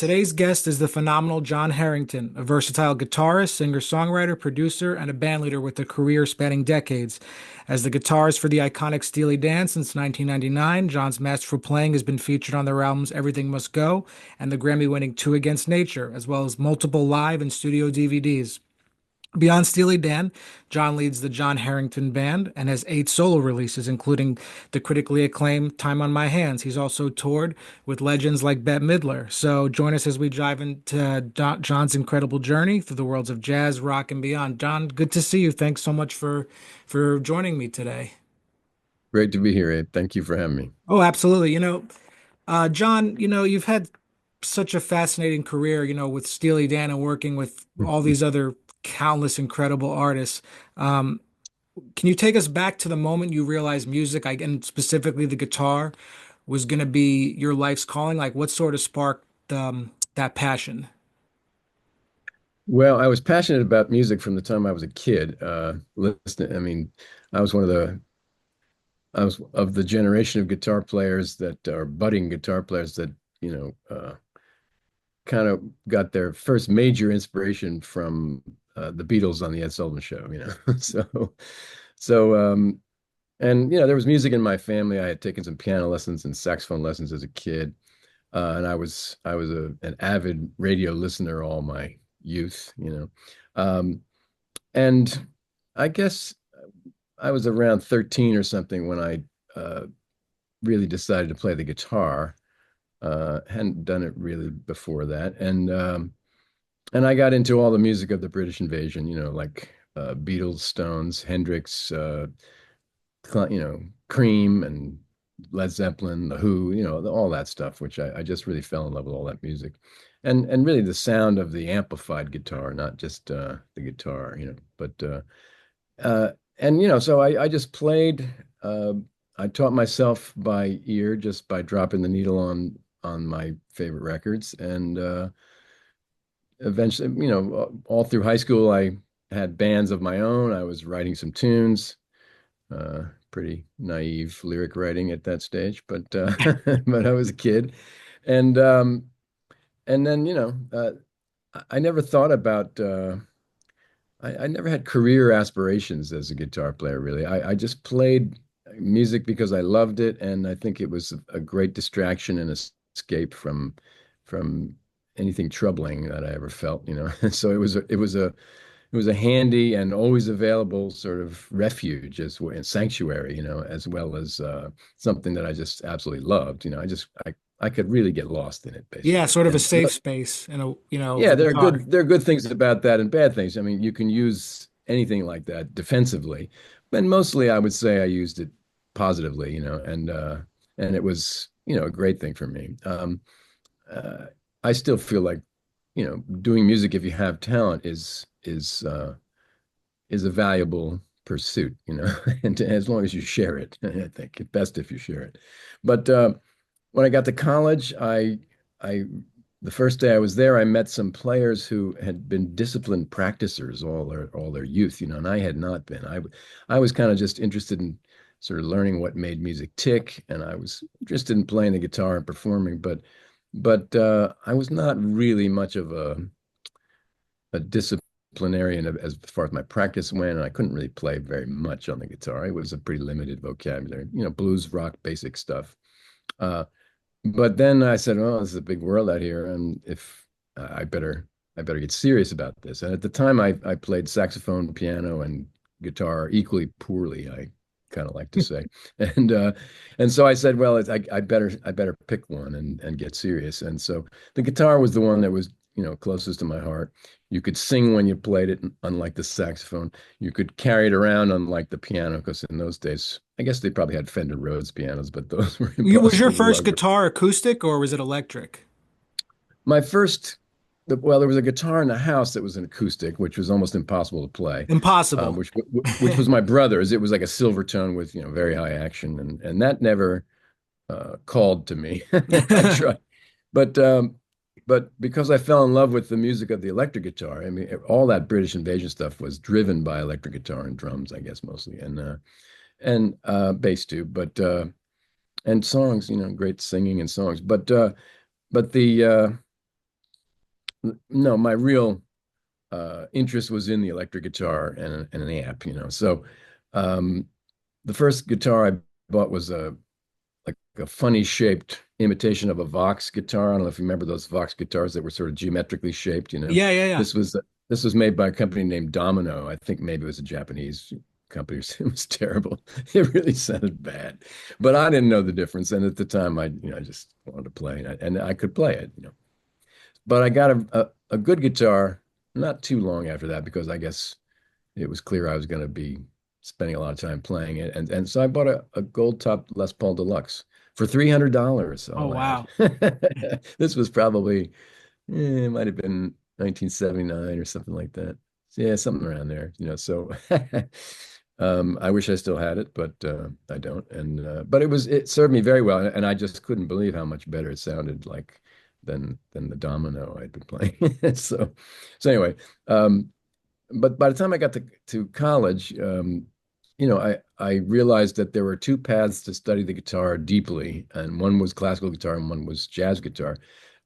Today's guest is the phenomenal Jon Herington, a versatile guitarist, singer-songwriter, producer, and a bandleader with a career spanning decades. As the guitarist for the iconic Steely Dan since 1999, Jon's masterful playing has been featured on their albums Everything Must Go and the Grammy-winning Two Against Nature, as well as multiple live and studio DVDs. Beyond Steely Dan, Jon leads the Jon Herington Band and has 8 solo releases, including the critically acclaimed Time on My Hands. He's also toured with legends like Bette Midler. So join us as we dive into Jon's incredible journey through the worlds of jazz, rock, and beyond. Jon, good to see you. Thanks so much for joining me today. Great to be here, Abe. Thank you for having me. Oh, absolutely. Jon, you've had such a fascinating career, with Steely Dan and working with all these other countless incredible artists. Um, can you take us back to the moment you realized music, and specifically the guitar, was going to be your life's calling? Like, what sort of sparked that passion? Well, I was passionate about music from the time I was a kid. Listening, I was one of the I was of the generation of guitar players that are budding guitar players that, you know, uh, kind of got their first major inspiration from the Beatles on the Ed Sullivan Show. So so and there was music in my family. I had taken some piano lessons and saxophone lessons as a kid. And I was an avid radio listener all my youth. And I guess I was around 13 or something when I really decided to play the guitar. Hadn't done it really before that, and I got into all the music of the British invasion. Like Beatles, Stones, Hendrix, Cream, and Led Zeppelin, The Who, all that stuff, which I just really fell in love with all that music. And really the sound of the amplified guitar, not just the guitar. So I just played. I taught myself by ear just by dropping the needle on my favorite records. And eventually, all through high school, I had bands of my own. I was writing some tunes, pretty naive lyric writing at that stage, but but I was a kid, and and then I never thought about. I never had career aspirations as a guitar player, really. I just played music because I loved it, and I think it was a great distraction and escape from anything troubling that I ever felt. So it was a handy and always available sort of refuge and sanctuary, as well as something that I just absolutely loved. I could really get lost in it, Yeah, basically. sort of a And safe space, yeah, the guitar. there are good things about that and bad things. I mean, you can use anything like that defensively, but mostly I would say I used it positively, and it was, a great thing for me. Uh, I still feel like, doing music if you have talent is a valuable pursuit, and as long as you share it, I think it's best if you share it. But when I got to college, I the first day I was there, I met some players who had been disciplined practicers all their youth, and I had not been. I was kind of just interested in sort of learning what made music tick, and I was interested in playing the guitar and performing, but I was not really much of a disciplinarian as far as my practice went, and I couldn't really play very much on the guitar. It was a pretty limited vocabulary, blues, rock, basic stuff. Uh, but then I said, "Oh, this is a big world out here, and if I better get serious about this." And at the time, I played saxophone, piano, and guitar equally poorly. I kind of like to say, and uh, and so I said, "Well, I better pick one and get serious." And so the guitar was the one that was closest to my heart. You could sing when you played it, unlike the saxophone. You could carry it around, unlike the piano, because in those days, I guess they probably had Fender Rhodes pianos, but those were Was your impossible to first lug. guitar acoustic or was it electric? My first, well, there was a guitar in the house that was an acoustic, which was almost impossible to play. Impossible. Which was my brother's. It was like a silver tone with very high action, and that never called to me. I tried, but because I fell in love with the music of the electric guitar. I mean, all that British invasion stuff was driven by electric guitar and drums, I guess mostly, and bass too, but and songs, great singing and songs, but the no, my real interest was in the electric guitar and an amp, So um, the first guitar I bought was like a funny shaped imitation of a Vox guitar. I don't know if you remember those Vox guitars that were sort of geometrically shaped. Yeah, yeah, yeah. This was this was made by a company named Domino. I think maybe it was a Japanese company. It was terrible. It really sounded bad, but I didn't know the difference. And at the time, I just wanted to play, and I could play it. But I got a good guitar not too long after that because I guess it was clear I was going to be spending a lot of time playing it. And so I bought a gold top Les Paul Deluxe for $300, Oh, all wow. that. This was probably, it might have been 1979 or something like that. Yeah, something around there. So I wish I still had it, but I don't. But it served me very well, and I just couldn't believe how much better it sounded like than the Domino I'd been playing. So anyway, but by the time I got to college, I realized that there were two paths to study the guitar deeply, and one was classical guitar and one was jazz guitar.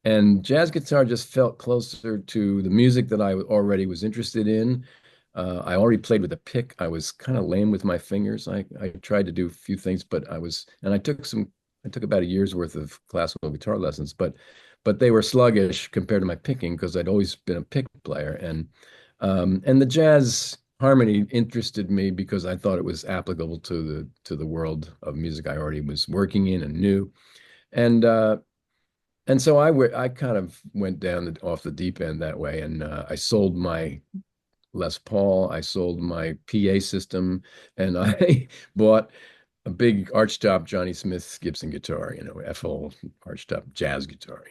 And jazz guitar just felt closer to the music that I already was interested in. I already played with a pick. I was kind of lame with my fingers. I tried to do a few things, but I took about a year's worth of classical guitar lessons, but they were sluggish compared to my picking because I'd always been a pick player. And the jazz harmony interested me because I thought it was applicable to the world of music I already was working in and knew. And and so I kind of went off the deep end that way, and I sold my Les Paul, I sold my PA system, and I bought a big archtop Johnny Smith Gibson guitar, FL archtop jazz guitar.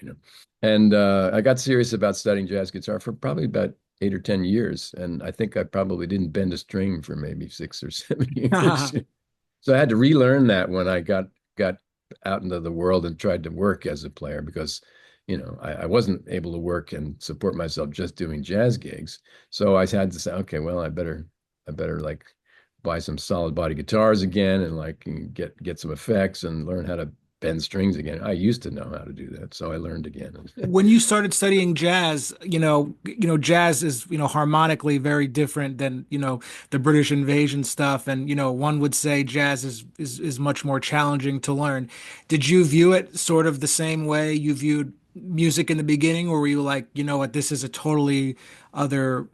And I got serious about studying jazz guitar for probably about 8 or 10 years, and I think I probably didn't bend a string for maybe 6 or 7 years. So I had to relearn that when I got out into the world and tried to work as a player because, I wasn't able to work and support myself just doing jazz gigs. So I had to say, okay, well, I better like buy some solid body guitars again and like get some effects and learn how to bend strings again. I used to know how to do that, so I learned again. When you started studying jazz, jazz is, harmonically very different than, the British invasion stuff. And, one would say jazz is much more challenging to learn. Did you view it sort of the same way you viewed music in the beginning, or were you like, you know what, this is a totally other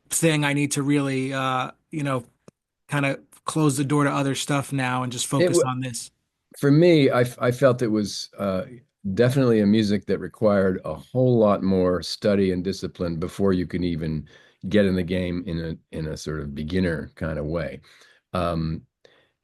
thing. I need to really, kind of close the door to other stuff now and just It focus on this. For me, I felt it was definitely a music that required a whole lot more study and discipline before you can even get in the game in a sort of beginner kind of way. Um,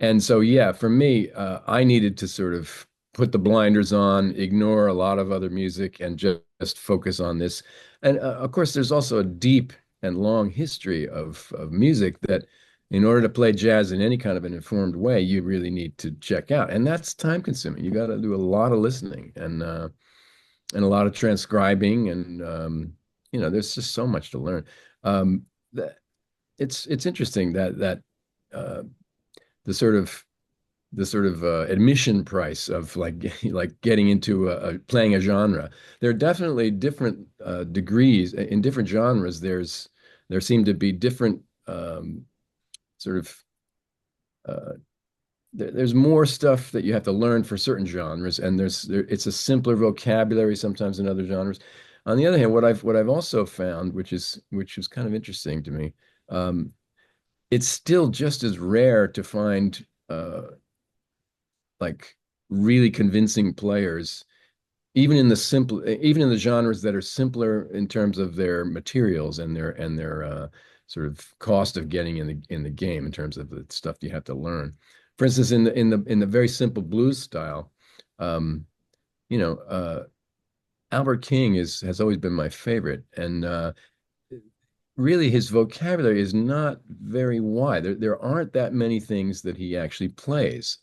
and so, yeah, for me, I needed to sort of put the blinders on, ignore a lot of other music, and just focus on this. And of course, there's also a deep and long history of music that, in order to play jazz in any kind of an informed way, you really need to check out, and that's time consuming. You got to do a lot of listening and a lot of transcribing, and there's just so much to learn. That it's interesting that uh, the sort of admission price of like like getting into playing a genre. There are definitely different degrees in different genres. There seem to be different sort of uh, there's more stuff that you have to learn for certain genres, and it's a simpler vocabulary sometimes in other genres. On the other hand, what I've also found, which is kind of interesting to me, um, it's still just as rare to find like really convincing players, even in the genres that are simpler in terms of their materials and their sort of cost of getting in the game in terms of the stuff you have to learn. For instance, in the very simple blues style, um, you know, Albert King has always been my favorite, and really his vocabulary is not very wide. There aren't that many things that he actually plays.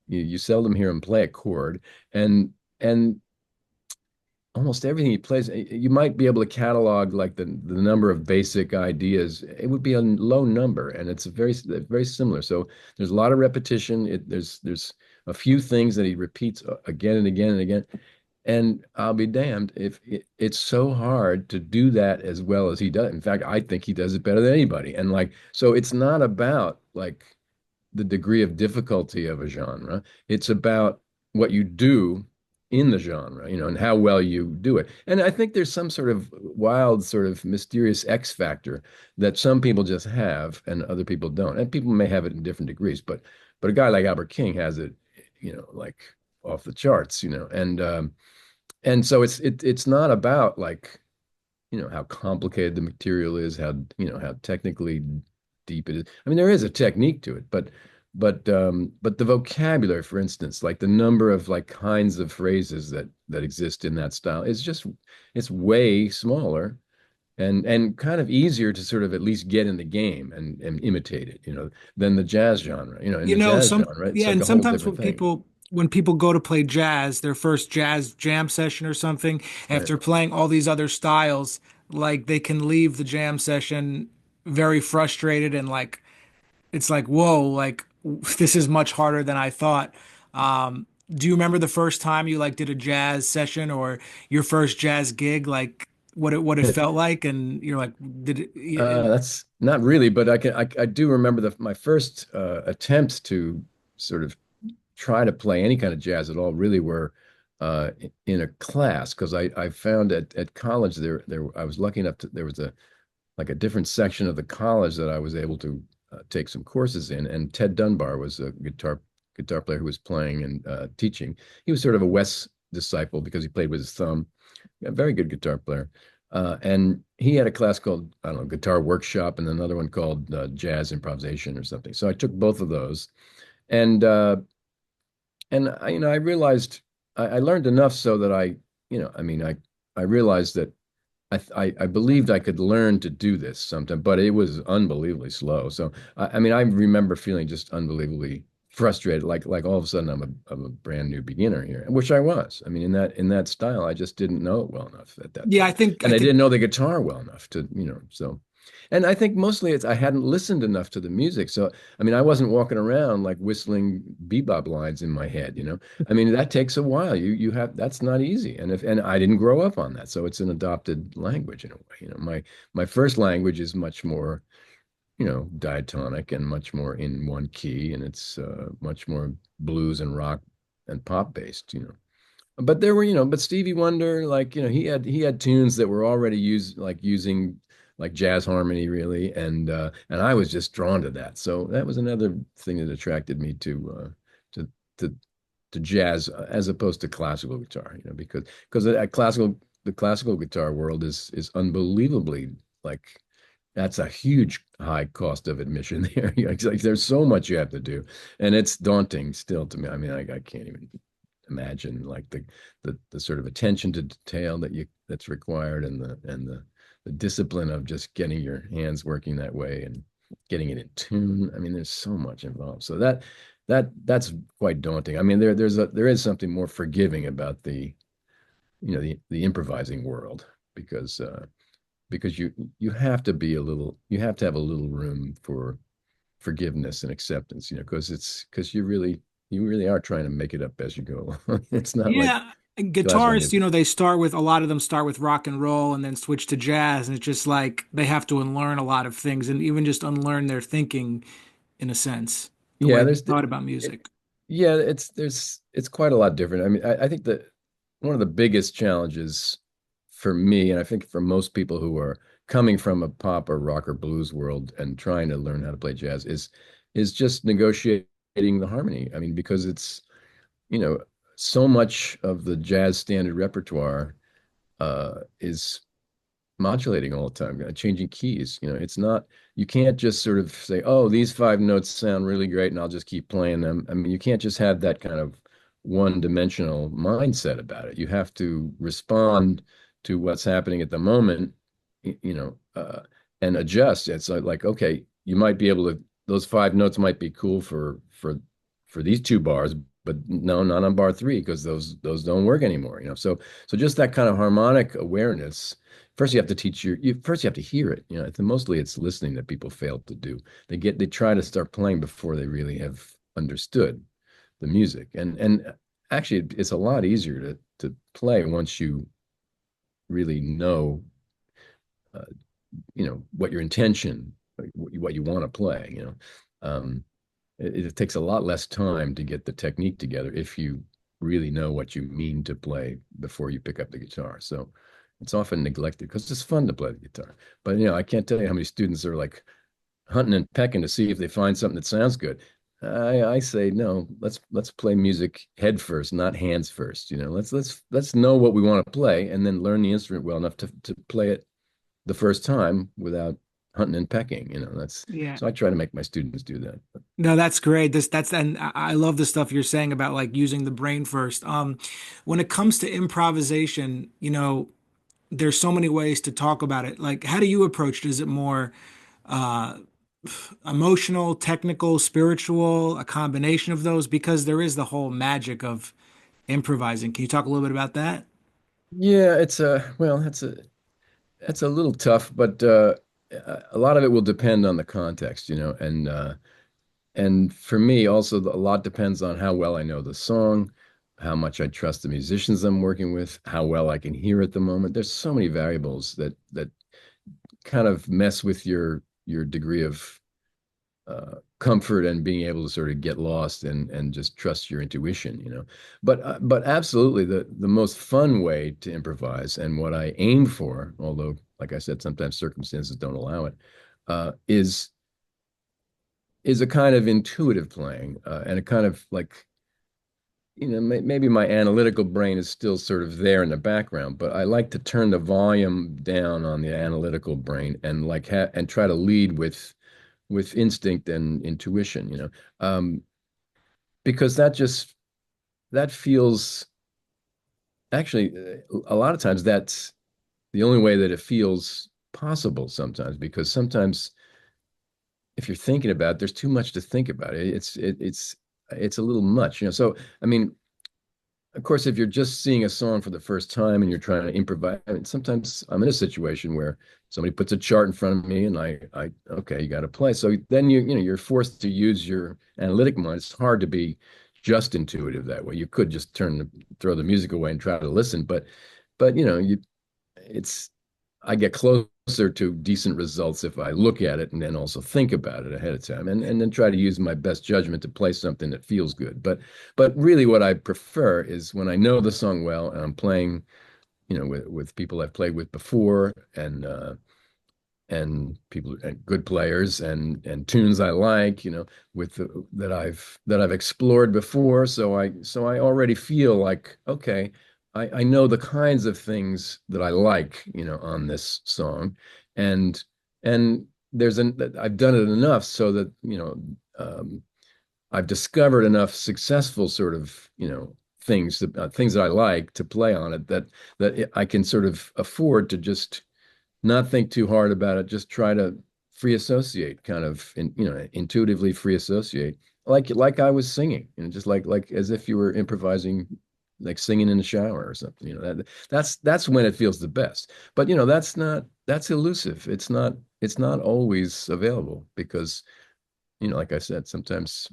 You seldom hear him play a chord, and almost everything he plays, you might be able to catalog like the number of basic ideas. It would be a low number, and it's very similar. So there's a lot of repetition. There's a few things that he repeats again and again and again, and I'll be damned if it's so hard to do that as well as he does. In fact, I think he does it better than anybody. And like, so it's not about like the degree of difficulty of a genre. It's about what you do in the genre, and how well you do it. And I think there's some sort of wild, sort of mysterious X factor that some people just have and other people don't. And people may have it in different degrees, but a guy like Albert King has it, like off the charts, and so it's not about like, how complicated the material is, how technically deep it is. I mean, there is a technique to it, but the vocabulary, for instance, like the number of like kinds of phrases that exist in that style is just it's way smaller and kind of easier to sort of at least get in the game and imitate it, than the jazz genre. In You the know, jazz some genre, it's yeah, like and a whole sometimes different thing. when people go to play jazz, their first jazz jam session or something, Right. after playing all these other styles, like they can leave the jam session very frustrated and like it's like, whoa, like this is much harder than I thought. Do you remember the first time you like did a jazz session or your first jazz gig, like what it felt like? And you're like, did it? That's not really, but I do remember my first attempts to sort of try to play any kind of jazz at all really were in a class because I found at college there I was lucky enough to there was a like a different section of the college that I was able to take some courses in, and Ted Dunbar was a guitar player who was playing and teaching. He was sort of a Wes disciple because he played with his thumb. A very good guitar player. And he had a class called, I don't know, Guitar Workshop and another one called Jazz Improvisation or something. So I took both of those. And I realized I learned enough so that I mean, I realized that I believed I could learn to do this sometime, but it was unbelievably slow. So I mean, I remember feeling just unbelievably frustrated, like all of a sudden I'm a brand new beginner here, which I was. I mean, in that style, I just didn't know it well enough at that Yeah, time, I and I think didn't know the guitar well enough to, so. And I think mostly it's I hadn't listened enough to the music. So I mean, I wasn't walking around like whistling bebop lines in my head. I mean, that takes a while. You have that's not easy. And I didn't grow up on that. So it's an adopted language in a way. My first language is much more, diatonic and much more in one key, and it's much more blues and rock and pop based. But there were, but Stevie Wonder, like, he had tunes that were already using like jazz harmony really, and I was just drawn to that. So that was another thing that attracted me to to to jazz as opposed to classical guitar, because the classical guitar world is unbelievably like that's a huge high cost of admission there. It's like there's so much you have to do, and it's daunting still to me. I mean, I can't even imagine like the sort of attention to detail that's required and the discipline of just getting your hands working that way and getting it in tune. I mean, there's so much involved. So that's quite daunting. I mean, there is something more forgiving about the improvising world because you have to you have to have a little room for forgiveness and acceptance, because you really are trying to make it up as you go along. It's not like yeah, and classical guitarists, music. they start with a lot of them start with rock and roll and then switch to jazz, and it's just like they have to unlearn a lot of things and even just unlearn their thinking in a sense, the way Yeah, they thought about music. yeah, it's quite a lot different. I mean, I think that one of the biggest challenges for me, and I think for most people who are coming from a pop or rock or blues world and trying to learn how to play jazz is just negotiating the harmony. I mean, because it's, you know, so much of the jazz standard repertoire is modulating all the time, changing keys. It's not, you can't just sort of say, oh, these five notes sound really great and I'll just keep playing them. I mean, you can't just have that kind of one-dimensional mindset about it. You have to respond to what's happening at the moment, and adjust. It's like, okay, you might be able to, those five notes might be cool for these two bars, but no, not on bar three because those don't work anymore. So just that kind of harmonic awareness. First, you have to first you have to hear it. Mostly it's listening that people fail to do. They try to start playing before they really have understood the music. And actually it's a lot easier to play once you really know uh, what your intention, what you want to play. It takes a lot less time to get the technique together if you really know what you mean to play before you pick up the guitar. So it's often neglected because it's fun to play the guitar. But I can't tell you how many students are like hunting and pecking to see if they find something that sounds good. I say no. Let's play music head first, not hands first. Let's know what we want to play, and then learn the instrument well enough to play it the first time without hunting and pecking. That's Yeah. so I try to make my students do that. No, that's great. And I love the stuff you're saying about like using the brain first. When it comes to improvisation, there's so many ways to talk about it. Like, how do you approach it? Is it more uh, emotional, technical, spiritual, a combination of those? Because there is the whole magic of improvising. Can you talk a little bit about that? Yeah, it's a well, that's a little tough, but a lot of it will depend on the context, and for me also a lot depends on how well I know the song, how much I trust the musicians I'm working with, how well I can hear at the moment. There's so many variables that kind of mess with your degree of comfort and being able to sort of get lost and just trust your intuition, But absolutely, the most fun way to improvise and what I aim for, although like I said, sometimes circumstances don't allow it, is a kind of intuitive playing and a kind of like maybe my analytical brain is still sort of there in the background, but I like to turn the volume down on the analytical brain and and try to lead with instinct and intuition, because that feels actually a lot of times that's the only way that it feels possible sometimes, because sometimes if you're thinking about it, there's too much to think about. It's a little much, So I mean, of course, if you're just seeing a song for the first time and you're trying to improvise, I mean, sometimes I'm in a situation where somebody puts a chart in front of me and okay, you got to play. So then you're forced to use your analytic mind. It's hard to be just intuitive that way. You could just throw the music away and try to listen, but it's I get closer to decent results if I look at it and then also think about it ahead of time, and then try to use my best judgment to play something that feels good. But really what I prefer is when I know the song well and I'm playing, with people I've played with before and people and good players and tunes I like, that I've explored before. So I already feel like, okay, I know the kinds of things that I like, on this song, and and I've done it enough so that I've discovered enough successful sort of things that I like to play on it, that I can sort of afford to just not think too hard about it, just try to free associate, kind of intuitively free associate, like I was singing, just like as if you were improvising, like singing in the shower or something. That's when it feels the best. But that's elusive. It's not always available because like I said, sometimes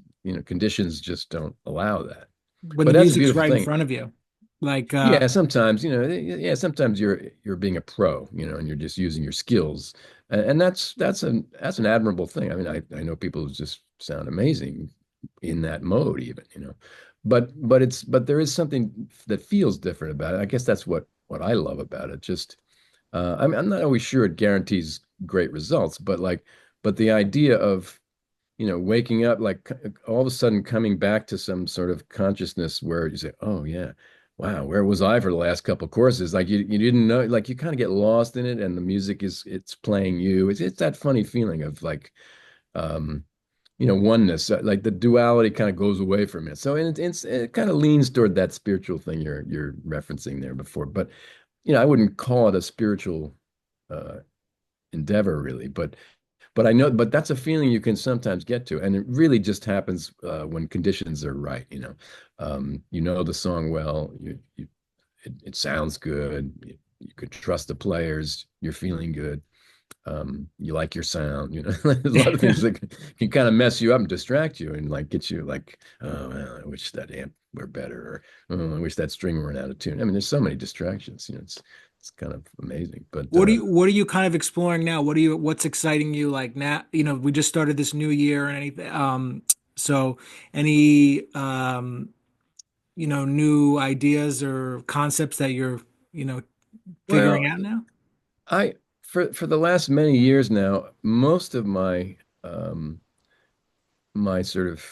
conditions just don't allow that. When the But that's a music's beautiful right in thing. front of you. Like, Yeah, sometimes, yeah, sometimes you're being a pro, and you're just using your skills. And that's an admirable thing. I mean, I know people who just sound amazing in that mode even, but there is something that feels different about it. I guess that's what I love about it. Just I'm not always sure it guarantees great results, but the idea of waking up, like all of a sudden coming back to some sort of consciousness where you say, oh yeah, wow, where was I for the last couple of courses? Like you didn't know, like you kind of get lost in it and the music it's playing you. It's that funny feeling of like, um, oneness, like the duality kind of goes away from it. So it kind of leans toward that spiritual thing you're referencing there before. But, I wouldn't call it a spiritual, uh, endeavor really, but I know, but that's a feeling you can sometimes get to, and it really just happens when conditions are right. You know the song well. It sounds good. You could trust the players. You're feeling good. You like your sound. There's a lot of things that can kind of mess you up and distract you, and like get you like, oh, well, I wish that amp software better, or oh, I wish that string weren't out of tune. I mean, there's so many distractions. It's kind of amazing. But What are you kind of exploring now? What's exciting you like now? We just started this new year and anything. So any new ideas or concepts that you're, you know, figuring well, out now? I for the last many years now, most of my sort of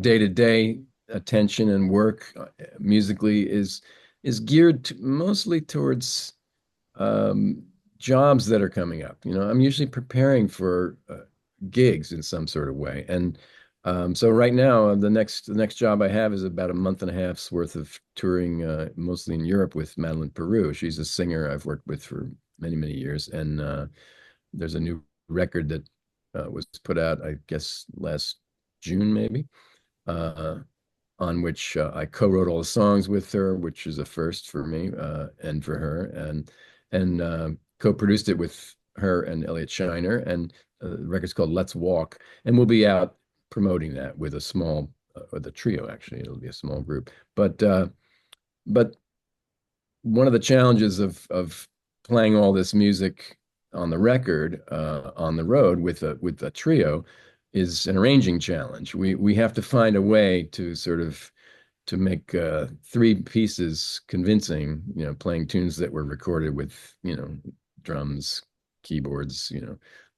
day-to-day attention and work musically is geared mostly towards um, jobs that are coming up. I'm usually preparing for gigs in some sort of way, and so right now the next job I have is about a month and a half's worth of touring, mostly in Europe with Madeleine Peyroux. She's a singer I've worked with for many, many years, and there's a new record that was put out, I guess, last June maybe, uh, on which I co-wrote all the songs with her, which is a first for me and for her, and co-produced it with her and Elliot Shiner. And the record's called Let's Walk, and we'll be out promoting that with a small, with a trio actually. It'll be a small group, but one of the challenges of playing all this music on the record, on the road with a trio, is an arranging challenge. We have to find a way to sort of to make three pieces convincing, playing tunes that were recorded with, drums, keyboards,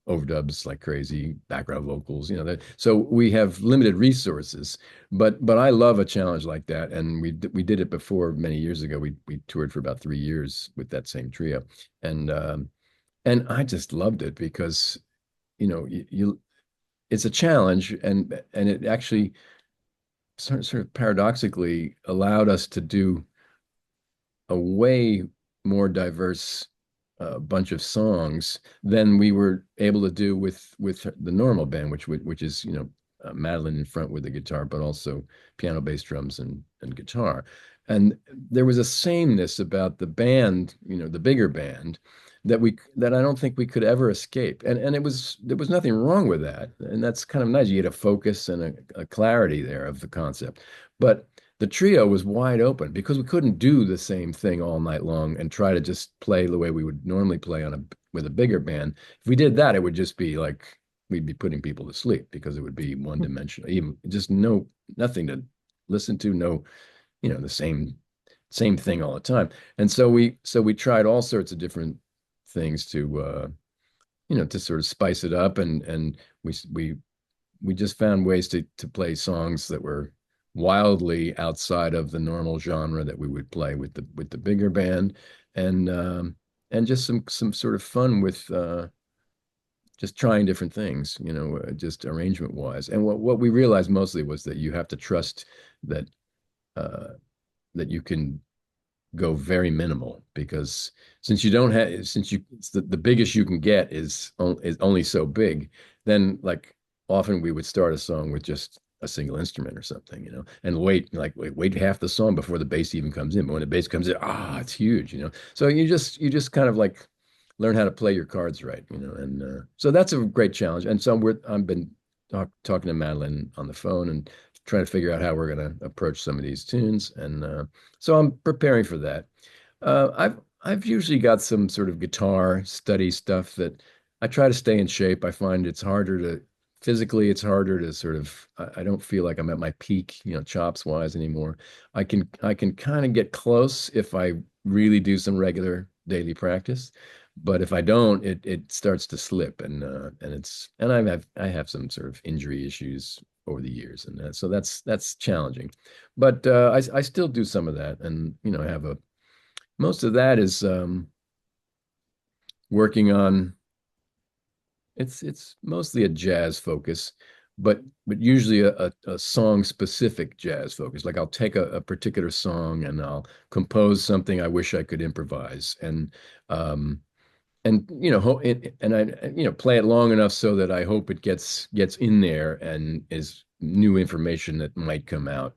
overdubs like crazy, background vocals, that. So we have limited resources, but I love a challenge like that, and we did it before many years ago. We toured for about 3 years with that same trio, and I just loved it because you it's a challenge, and it actually sort of paradoxically allowed us to do a way more diverse bunch of songs than we were able to do with the normal band, which is Madeleine in front with the guitar, but also piano, bass, drums, and guitar. And there was a sameness about the band, the bigger band, that I don't think we could ever escape. And there was nothing wrong with that. And that's kind of nice. You get a focus and a clarity there of the concept. But the trio was wide open because we couldn't do the same thing all night long and try to just play the way we would normally play with a bigger band. If we did that, it would just be like we'd be putting people to sleep because it would be one dimensional, even just nothing to listen to, no, the same thing all the time. And so we tried all sorts of different things to sort of spice it up, and we just found ways to play songs that were wildly outside of the normal genre that we would play with the bigger band, and just some sort of fun with just trying different things, just arrangement wise. And what we realized mostly was that you have to trust that uh, that you can go very minimal, because since you don't have since you the biggest you can get is only so big, then like often we would start a song with just a single instrument or something, and wait half the song before the bass even comes in. But when the bass comes in, it's huge, So you just kind of like learn how to play your cards right, and so that's a great challenge. And so I've been talking to Madeleine on the phone and trying to figure out how we're going to approach some of these tunes, and so I'm preparing for that. I've usually got some sort of guitar study stuff that I try to stay in shape. I find it's harder to physically, it's harder to sort of, I don't feel like I'm at my peak, chops wise anymore. I can kind of get close if I really do some regular daily practice, but if I don't, it starts to slip, and I have some sort of injury issues over the years, and so that's challenging. But I still do some of that, and have a most of that is working on. It's mostly a jazz focus, but usually a song specific jazz focus. Like I'll take a particular song and I'll compose something I wish I could improvise, and and I play it long enough so that I hope it gets in there and is new information that might come out,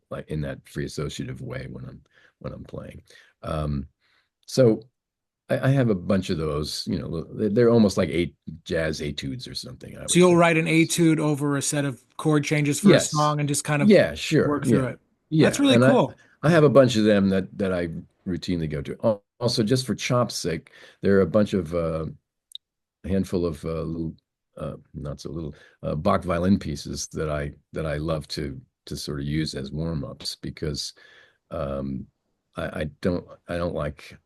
like in that free associative way when I'm playing. Um, so I have a bunch of those. They're almost like jazz etudes or something, I So would you'll say. write an etude over a set of chord changes for a Yes. song and just kind of Yeah, sure. work through Yeah. it. That's Yeah, really and cool. I have a bunch of them that I routinely go to. Also, just for chop's sake, there are a bunch of a handful of little, not so little, Bach violin pieces that I love to sort of use as warm-ups because um, I don't like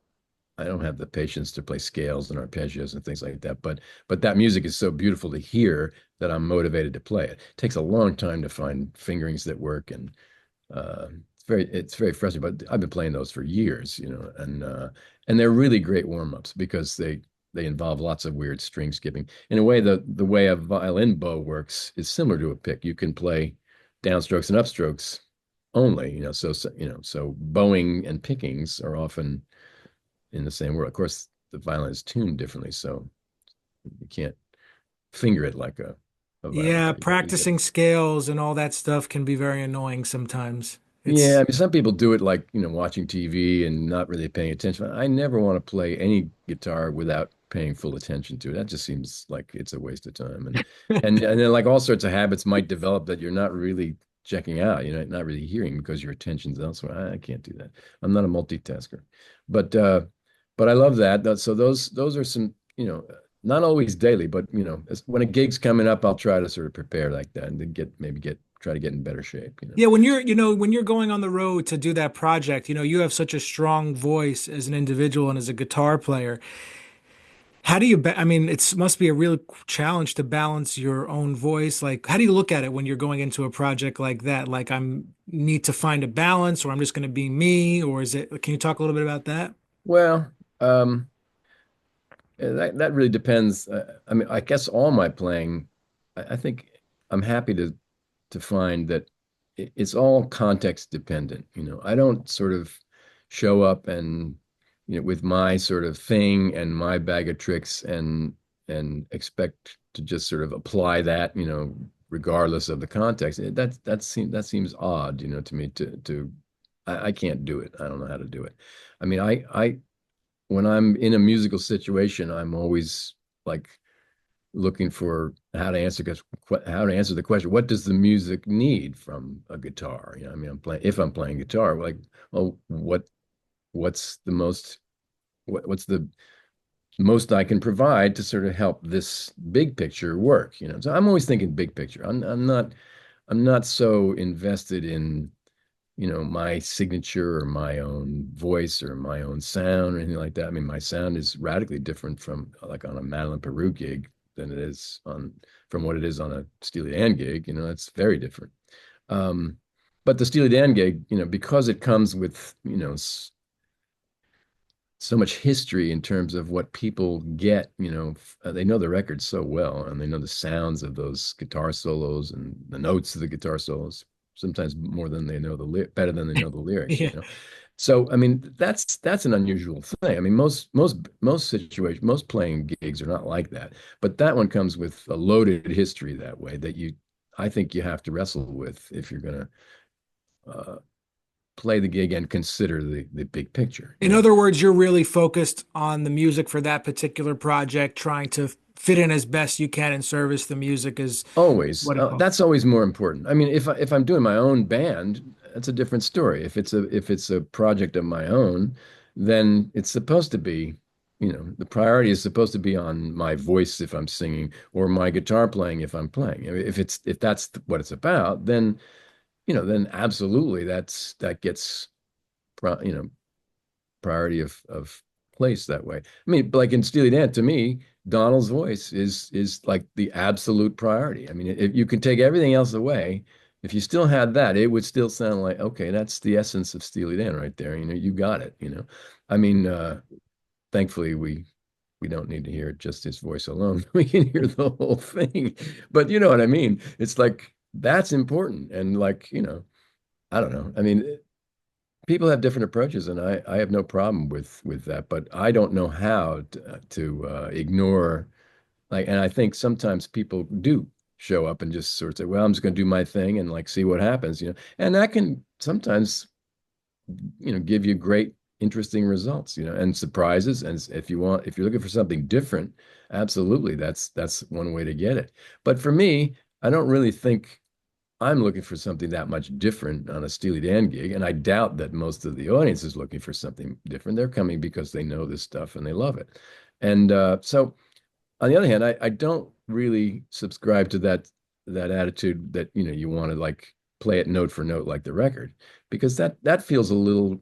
I don't have the patience to play scales and arpeggios and things like that. But that music is so beautiful to hear that I'm motivated to play it. It takes a long time to find fingerings that work, and it's very frustrating. But I've been playing those for years, and they're really great warm-ups because they involve lots of weird string skipping. In a way, the way a violin bow works is similar to a pick. You can play downstrokes and upstrokes only, so bowing and pickings are often in the same world. Of course, the violin is tuned differently, so you can't finger it like a violin Yeah, pick. You get practicing scales and all that stuff can be very annoying sometimes. Yeah, It's I mean, some people do it like, watching TV and not really paying attention. I never want to play any guitar without paying full attention to it. That just seems like it's a waste of time. And then like all sorts of habits might develop that you're not really checking out, not really hearing because your attention's elsewhere. I can't do that. I'm not a multitasker. But but I love that. So those are some, not always daily, but when a gig's coming up, I'll try to sort of prepare like that and then try to get in better shape. yeah, when you're going on the road to do that project, you have such a strong voice as an individual and as a guitar player. How do you, I mean, it must be a real challenge to balance your own voice. Like, how do you look at it when you're going into a project like that? Like, I'm need to find a balance, or I'm just going to be me, or can you talk a little bit about that? Well, um, that really depends. I mean, I guess all my playing, I think I'm happy to find that it's all context dependent. I don't sort of show up and with my sort of thing and my bag of tricks and expect to just sort of apply that, regardless of the context. That seems odd, to me. I can't do it. I don't know how to do it. I mean, I when I'm in a musical situation, I'm always like looking for how to answer the question. What does the music need from a guitar? I mean, if I'm playing guitar, like, well, what's the what's the most I can provide to sort of help this big picture work? So I'm always thinking big picture. I'm not so invested in my signature or my own voice or my own sound or anything like that. I mean, my sound is radically different from like on a Madeleine Peyroux gig than it is from what it is on a Steely Dan gig. It's very different. Um, but the Steely Dan gig, because it comes with, so much history in terms of what people get, they know the record so well and they know the sounds of those guitar solos and the notes of the guitar solos, sometimes more than they know better than they know the lyrics, Yeah. So I mean that's an unusual thing. I mean most situations, most playing gigs are not like that, but that one comes with a loaded history that way that I think you have to wrestle with if you're going to play the gig and consider the big picture, In other words, you're really focused on the music for that particular project, trying to fit in as best you can and service the music is Always. what it. That's always more important. I mean, if I'm doing my own band, that's a different story. If it's a project of my own, then it's supposed to be, the priority is supposed to be on my voice if I'm singing or my guitar playing if I'm playing. I mean, if that's what it's about, then absolutely that gets pro, you know priority of place that way. I mean, like in Steely Dan, to me, Donald's voice is like the absolute priority. I mean, if you can take everything else away, if you still had that, it would still sound like, okay, that's the essence of Steely Dan right there. You got it. I mean, thankfully we don't need to hear just his voice alone. We can hear the whole thing. But you know what I mean? It's like that's important. And like, I don't know. I mean, people have different approaches, and I have no problem with that, but I don't know how to ignore and I think sometimes people do show up and just sort of say, well, I'm just going to do my thing and like see what happens, and that can sometimes give you great interesting results, and surprises. And if you're looking for something different, absolutely, that's one way to get it. But for me, I don't really think I'm looking for something that much different on a Steely Dan gig, and I doubt that most of the audience is looking for something different. They're coming because they know this stuff and they love it. And so, on the other hand, I don't really subscribe to that attitude that you want to like play it note for note like the record, because that feels a little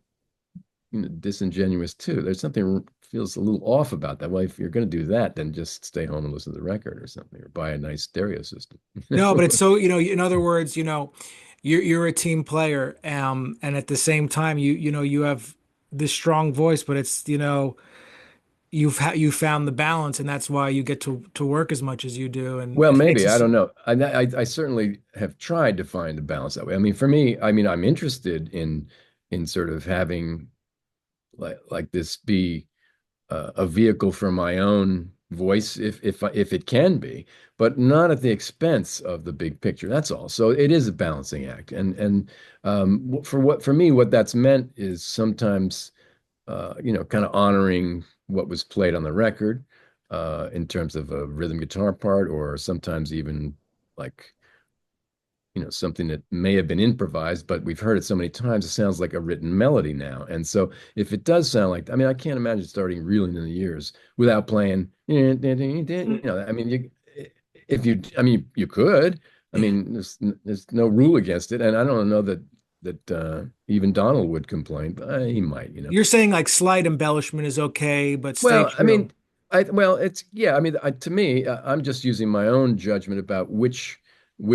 disingenuous too. There's something feels a little off about that. Well, if you're going to do that, then just stay home and listen to the record or something, or buy a nice stereo system. No, but it's so, in other words, you're a team player, and at the same time, you have this strong voice, but it's, you found the balance, and that's why you get to work as much as you do, and Well, it maybe, makes I it. don't know. I certainly have tried to find a balance that way. I mean, for me, I mean, I'm interested in sort of having like this be a vehicle for my own voice if it can be, but not at the expense of the big picture. That's all. So it is a balancing act, and for me, what that's meant is sometimes kind of honoring what was played on the record in terms of a rhythm guitar part, or sometimes even like something that may have been improvised, but we've heard it so many times, it sounds like a written melody now. And so if it does sound like, I mean, I can't imagine starting reeling in the years without playing, I mean, I mean, you could, I Yeah. mean, there's no rule against it. And I don't know that even Donald would complain, but he might. You're saying like slight embellishment is okay, but stay Well, I true. mean, it's yeah. I mean, to me, I'm just using my own judgment about which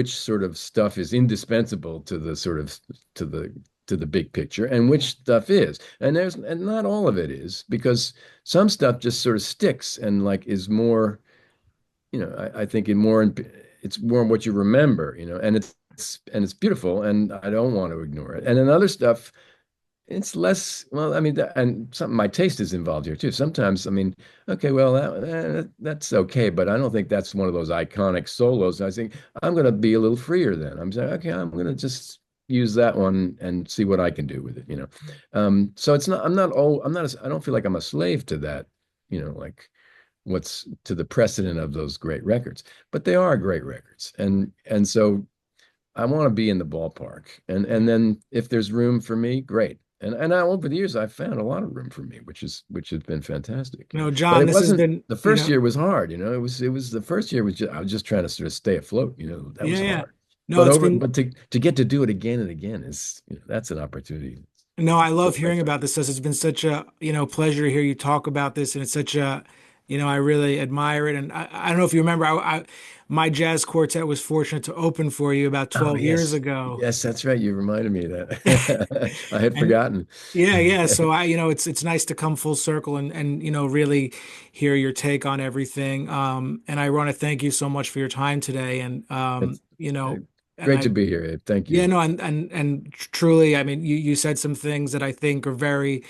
sort of stuff is indispensable to the sort of to the to the big picture, and which stuff is. And not all of it is, because some stuff just sort of sticks and like is more, I think it's more what you remember, and it's beautiful, and I don't want to ignore it. And then other stuff, it's less, well, I mean, and something, my taste is involved here too. Sometimes, I mean, okay, well, that's okay, but I don't think that's one of those iconic solos. I think I'm going to be a little freer then. I'm saying, okay, I'm going to just use that one and see what I can do with it. So I don't feel like I'm a slave to that, like what's to the precedent of those great records, but they are great records. And so I want to be in the ballpark. And then if there's room for me, great. And over the years I've found a lot of room for me, which has been fantastic. No, But John, it this has wasn't been, the first year was hard. It was the first year was just I was just trying to sort of stay afloat. That yeah, was yeah. hard. No, it's been. But to get to do it again and again is, that's an opportunity. No, I So love hearing grateful. about this. It's been such a, pleasure to hear you talk about this, and it's such a, I really admire it. And I don't know if you remember, my jazz quartet was fortunate to open for you about Oh 12 years yes. ago. Yes, that's right. You reminded me of that. I had And forgotten. yeah, yeah. So it's nice to come full circle and really hear your take on everything. And I want to thank you so much for your time today. And It's uh, and great I to be here, Abe. Thank yeah, you. no, and truly, I mean, you said some things that I think are very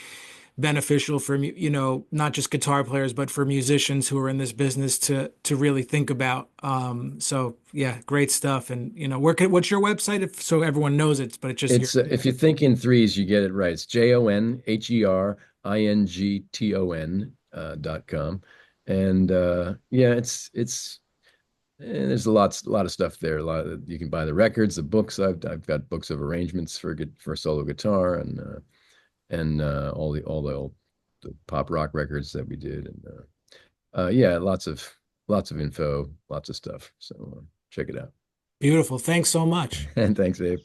beneficial for not just guitar players, but for musicians who are in this business to really think about. So yeah, great stuff. And what's your website if so everyone knows it, but it's just your. It's if you think in threes, you get it right. It's JONHERINGTON.com. And yeah, there's a lot of stuff there. A lot of, you can buy the records, the books. I've got books of arrangements for solo guitar, and all the pop rock records that we did, and yeah, lots of info, lots of stuff. So check it out. Beautiful. Thanks so much. And thanks, Abe.